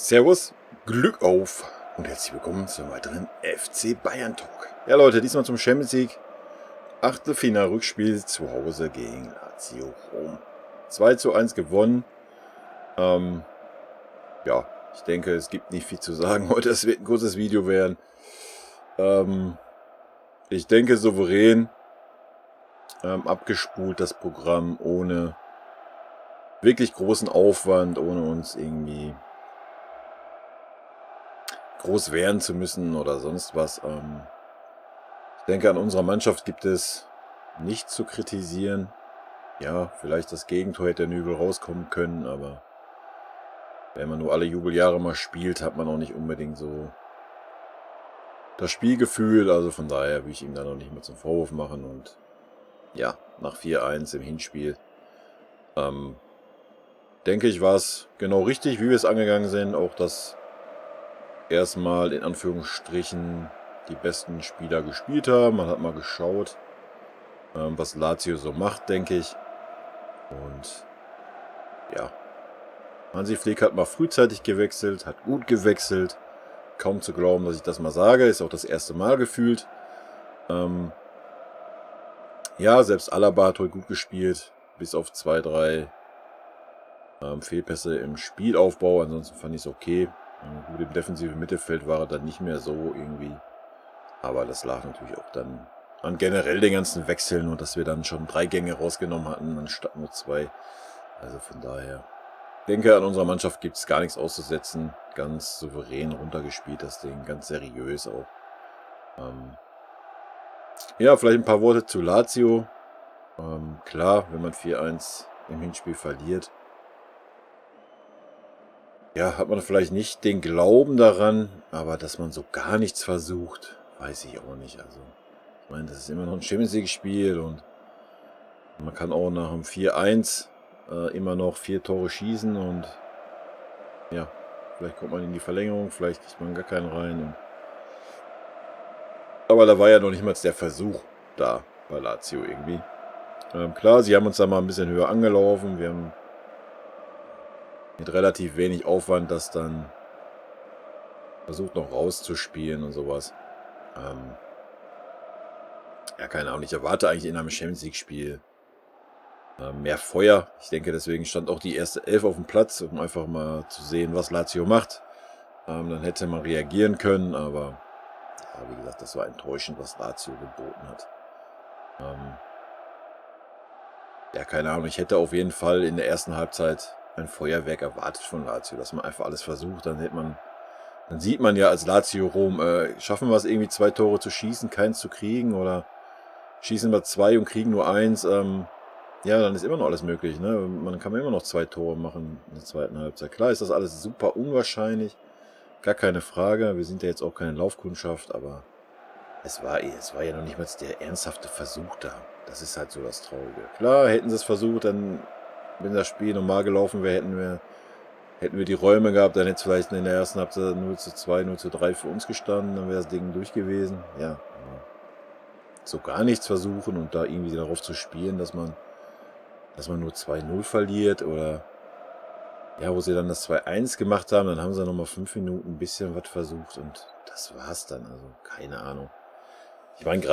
Servus, Glück auf und herzlich willkommen zum weiteren FC Bayern Talk. Ja Leute, diesmal zum Champions League Achtelfinal-Rückspiel zu Hause gegen Lazio Rom. 2:1 gewonnen. Ja, ich denke, es gibt nicht viel zu sagen heute. Es wird ein kurzes Video werden. Ich denke, souverän abgespult das Programm, ohne wirklich großen Aufwand, ohne uns irgendwie groß wehren zu müssen oder sonst was. Ich denke, an unserer Mannschaft gibt es nichts zu kritisieren. Ja, vielleicht das Gegentor hätte Nübel rauskommen können, aber wenn man nur alle Jubeljahre mal spielt, hat man auch nicht unbedingt so das Spielgefühl. Also von daher will ich ihm da noch nicht mehr zum Vorwurf machen. Und ja, nach 4:1 im Hinspiel, denke ich, war es genau richtig, wie wir es angegangen sind. Auch dass erstmal in Anführungsstrichen die besten Spieler gespielt haben. Man hat mal geschaut, was Lazio so macht, denke ich. Und ja, Hansi Flick hat mal frühzeitig gewechselt, hat gut gewechselt. Kaum zu glauben, dass ich das mal sage. Ist auch das erste Mal gefühlt. Ja, selbst Alaba hat heute gut gespielt. Bis auf 2, 3 Fehlpässe im Spielaufbau. Ansonsten fand ich es okay. Gut, im defensiven Mittelfeld war er dann nicht mehr so irgendwie. Aber das lag natürlich auch dann an generell den ganzen Wechseln und dass wir dann schon 3 Gänge rausgenommen hatten, anstatt nur 2. Also von daher, denke, an unserer Mannschaft gibt es gar nichts auszusetzen. Ganz souverän runtergespielt, das Ding, ganz seriös auch. Ja, vielleicht ein paar Worte zu Lazio. Klar, wenn man 4:1 im Hinspiel verliert, ja, hat man vielleicht nicht den Glauben daran, aber dass man so gar nichts versucht, weiß ich auch nicht. Also, ich meine, das ist immer noch ein Champions League-Spiel und man kann auch nach dem 4:1 immer noch 4 Tore schießen und ja, vielleicht kommt man in die Verlängerung, vielleicht kriegt man gar keinen rein. Aber da war ja noch nicht mal der Versuch da bei Lazio irgendwie. Klar, sie haben uns da mal ein bisschen höher angelaufen. Wir haben mit relativ wenig Aufwand das dann versucht noch rauszuspielen und sowas. Ja, keine Ahnung, ich erwarte eigentlich in einem Champions League-Spiel mehr Feuer. Ich denke, deswegen stand auch die erste Elf auf dem Platz, um einfach mal zu sehen, was Lazio macht. Dann hätte man reagieren können, aber ja, wie gesagt, das war enttäuschend, was Lazio geboten hat. Ja, keine Ahnung, ich hätte auf jeden Fall in der ersten Halbzeit ein Feuerwerk erwartet von Lazio, dass man einfach alles versucht. Dann sieht man ja als Lazio Rom, schaffen wir es irgendwie 2 Tore zu schießen, keins zu kriegen, oder schießen wir 2 und kriegen nur 1. Ja, dann ist immer noch alles möglich. Ne? Man kann immer noch 2 Tore machen in der zweiten Halbzeit. Klar ist das alles super unwahrscheinlich, gar keine Frage. Wir sind ja jetzt auch keine Laufkundschaft, aber es war ja noch nicht mal der ernsthafte Versuch da. Das ist halt so das Traurige. Klar, hätten sie es versucht, dann, wenn das Spiel normal gelaufen wäre, hätten wir die Räume gehabt, dann hätte es vielleicht in der ersten Halbzeit 0:2, 0:3 für uns gestanden, dann wäre das Ding durch gewesen. Ja, so gar nichts versuchen und da irgendwie darauf zu spielen, dass man nur 2:0 verliert, oder ja, wo sie dann das 2:1 gemacht haben, dann haben sie nochmal 5 Minuten ein bisschen was versucht und das war's dann. Also keine Ahnung. Ich meine,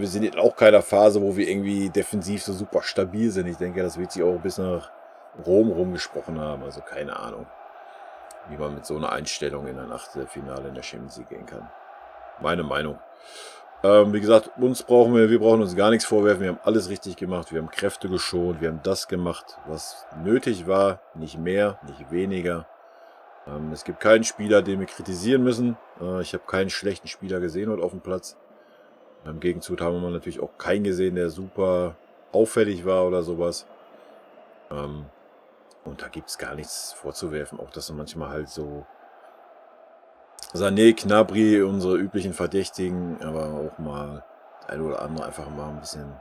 wir sind in auch keiner Phase, wo wir irgendwie defensiv so super stabil sind. Ich denke, das wird sich auch bis nach Rom rumgesprochen haben. Also keine Ahnung, wie man mit so einer Einstellung in ein Achtelfinale in der Champions League gehen kann. Meine Meinung. Wie gesagt, wir brauchen uns gar nichts vorwerfen. Wir haben alles richtig gemacht. Wir haben Kräfte geschont. Wir haben das gemacht, was nötig war. Nicht mehr, nicht weniger. Es gibt keinen Spieler, den wir kritisieren müssen. Ich habe keinen schlechten Spieler gesehen heute auf dem Platz. Im Gegenzug haben wir natürlich auch keinen gesehen, der super auffällig war oder sowas. Und da gibt es gar nichts vorzuwerfen. Auch, dass manchmal halt so Sané, Gnabry, unsere üblichen Verdächtigen, aber auch mal ein oder andere einfach mal ein bisschen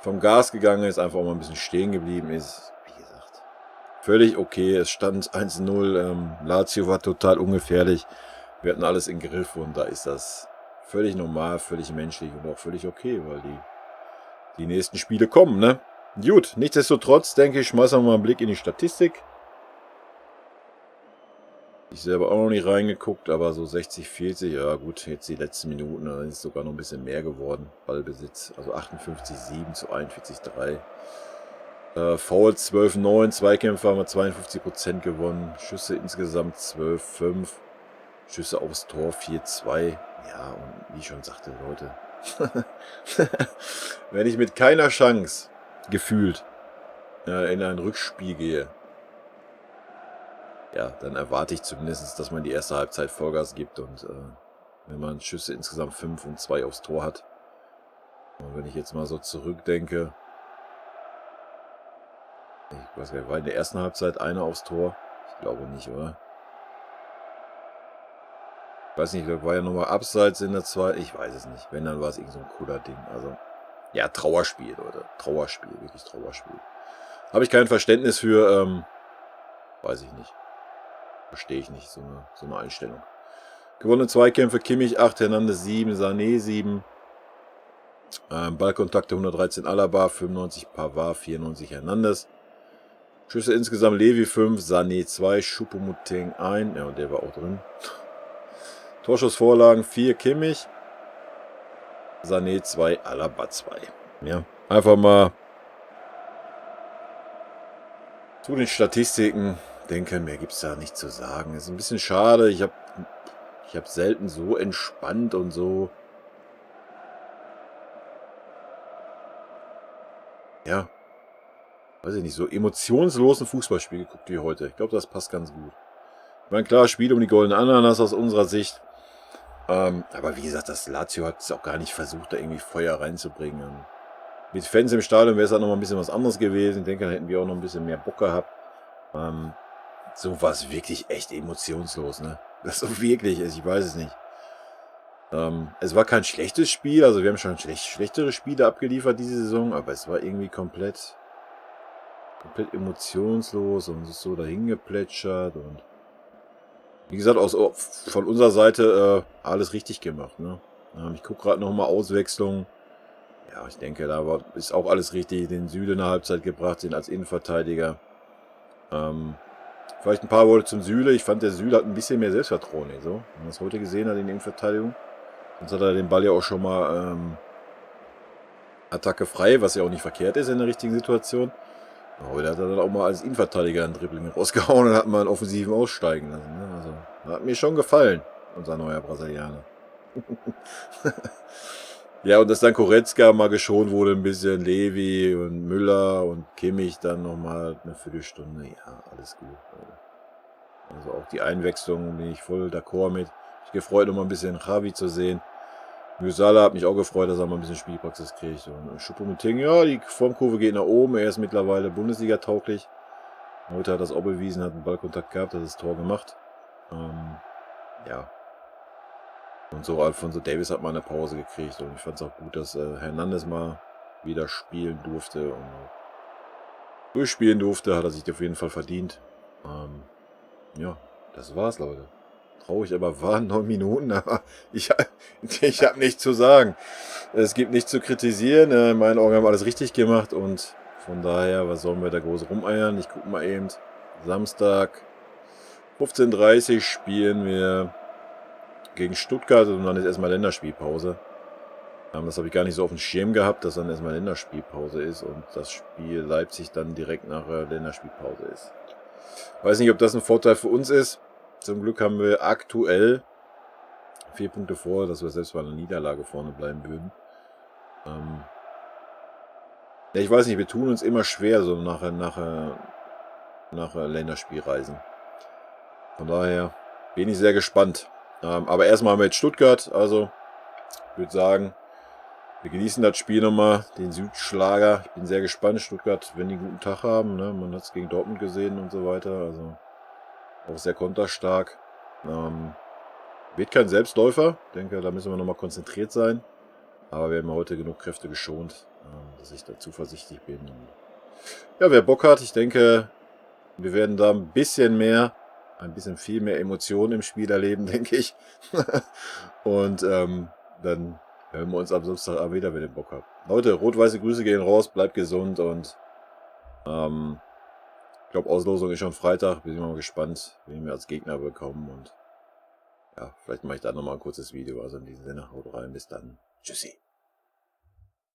vom Gas gegangen ist, einfach auch mal ein bisschen stehen geblieben ist. Wie gesagt, völlig okay. Es stand 1:0. Lazio war total ungefährlich. Wir hatten alles im Griff und da ist das völlig normal, völlig menschlich und auch völlig okay, weil die nächsten Spiele kommen, ne? Gut, nichtsdestotrotz denke ich, schmeißen wir mal einen Blick in die Statistik. Ich selber auch noch nicht reingeguckt, aber so 60, 40, ja gut, jetzt die letzten Minuten, dann ist es sogar noch ein bisschen mehr geworden. Ballbesitz, also 58,7 zu 41,3. Fouls 12,9, Zweikämpfe haben wir 52% gewonnen. Schüsse insgesamt 12,5. Schüsse aufs Tor 4,2. Ja, und wie ich schon sagte, Leute, wenn ich mit keiner Chance gefühlt in ein Rückspiel gehe, ja, dann erwarte ich zumindest, dass man die erste Halbzeit Vollgas gibt und wenn man Schüsse insgesamt 5 und 2 aufs Tor hat. Und wenn ich jetzt mal so zurückdenke, ich weiß gar nicht, war in der ersten Halbzeit einer aufs Tor? Ich glaube nicht, oder? Ich weiß nicht, da war ja nochmal Abseits in der zweiten, ich weiß es nicht. Wenn, dann war es irgend so ein cooler Ding. Also, ja, Trauerspiel, Leute. Trauerspiel, wirklich Trauerspiel. Habe ich kein Verständnis für, weiß ich nicht. Verstehe ich nicht, so eine Einstellung. Gewonnene Zweikämpfe, Kimmich 8, Hernandez 7, Sané 7. Ballkontakte 113 Alaba, 95 Pavard, 94 Hernandez. Schüsse insgesamt Levi 5, Sané 2, Choupo-Moting 1, ja, und der war auch drin. Torschussvorlagen 4 Kimmich, Sané 2, Alaba 2. Ja, einfach mal zu den Statistiken. Denke, mehr gibt es da nicht zu sagen. Ist ein bisschen schade. Ich hab selten so entspannt und so, ja, weiß ich nicht, so emotionslosen Fußballspiel geguckt wie heute. Ich glaube, das passt ganz gut. Ich meine, klar, Spiel um die goldene Ananas aus unserer Sicht. Aber wie gesagt, das Lazio hat es auch gar nicht versucht, da irgendwie Feuer reinzubringen. Und mit Fans im Stadion wäre es halt noch mal ein bisschen was anderes gewesen. Ich denke, da hätten wir auch noch ein bisschen mehr Bock gehabt. So war es wirklich echt emotionslos, ne? Das so wirklich ist, ich weiß es nicht. Es war kein schlechtes Spiel, also wir haben schon schlechtere Spiele abgeliefert diese Saison, aber es war irgendwie komplett emotionslos und ist so dahin geplätschert und wie gesagt, von unserer Seite alles richtig gemacht, ne? Ich gucke gerade nochmal Auswechslung. Ja, ich denke, ist auch alles richtig. Den Süle in der Halbzeit gebracht, den als Innenverteidiger. Vielleicht ein paar Worte zum Süle. Ich fand, der Süle hat ein bisschen mehr Selbstvertrauen. So. Wenn man das heute gesehen hat in der Innenverteidigung. Sonst hat er den Ball ja auch schon mal Attacke frei, was ja auch nicht verkehrt ist in der richtigen Situation. Aber der hat dann auch mal als Innenverteidiger ein Dribbling rausgehauen und hat mal einen offensiven aussteigen lassen. Ne? Also, hat mir schon gefallen, unser neuer Brasilianer. Ja, und dass dann Goretzka mal geschont wurde, ein bisschen Levi und Müller und Kimmich dann nochmal eine Viertelstunde. Ja, alles gut. Also auch die Einwechslung bin ich voll d'accord mit. Ich gefreut, nochmal ein bisschen Javi zu sehen. Musala hat mich auch gefreut, dass er mal ein bisschen Spielpraxis kriegt. Und Choupo-Moting, ja, die Formkurve geht nach oben. Er ist mittlerweile Bundesliga-tauglich. Heute hat er das auch bewiesen, hat einen Ballkontakt gehabt, hat das Tor gemacht. Ja. Und so Alphonso Davies hat mal eine Pause gekriegt. Und ich fand es auch gut, dass Hernandez mal wieder spielen durfte. Und durchspielen durfte, hat er sich auf jeden Fall verdient. Ja, das war's, Leute. Traurig, aber waren 9 Minuten, aber ich habe nichts zu sagen. Es gibt nichts zu kritisieren. In meinen Augen haben wir alles richtig gemacht und von daher, was sollen wir da groß rumeiern? Ich gucke mal eben. Samstag 15:30 Uhr spielen wir gegen Stuttgart und dann ist erstmal Länderspielpause. Das habe ich gar nicht so auf dem Schirm gehabt, dass dann erstmal Länderspielpause ist und das Spiel Leipzig dann direkt nach Länderspielpause ist. Weiß nicht, ob das ein Vorteil für uns ist. Zum Glück haben wir aktuell 4 Punkte vor, dass wir selbst bei einer Niederlage vorne bleiben würden. Ja, ich weiß nicht, wir tun uns immer schwer, so nach Länderspielreisen. Von daher bin ich sehr gespannt. Aber erstmal mit Stuttgart, also ich würde sagen, wir genießen das Spiel nochmal, den Südschlager. Ich bin sehr gespannt. Stuttgart, wenn die einen guten Tag haben, ne? Man hat es gegen Dortmund gesehen und so weiter. Also auch sehr konterstark. Wird kein Selbstläufer. Ich denke, da müssen wir nochmal konzentriert sein. Aber wir haben heute genug Kräfte geschont, dass ich da zuversichtlich bin. Und ja, wer Bock hat, ich denke, wir werden da ein bisschen viel mehr Emotionen im Spiel erleben, denke ich. Und dann hören wir uns am Samstag wieder, wenn ihr Bock habt. Leute, rot-weiße Grüße gehen raus, bleibt gesund und glaube, Auslosung ist schon Freitag. Bin ich mal gespannt, wen wir als Gegner bekommen. Und ja, vielleicht mache ich da nochmal ein kurzes Video. Also in diesem Sinne, haut rein, bis dann. Tschüssi.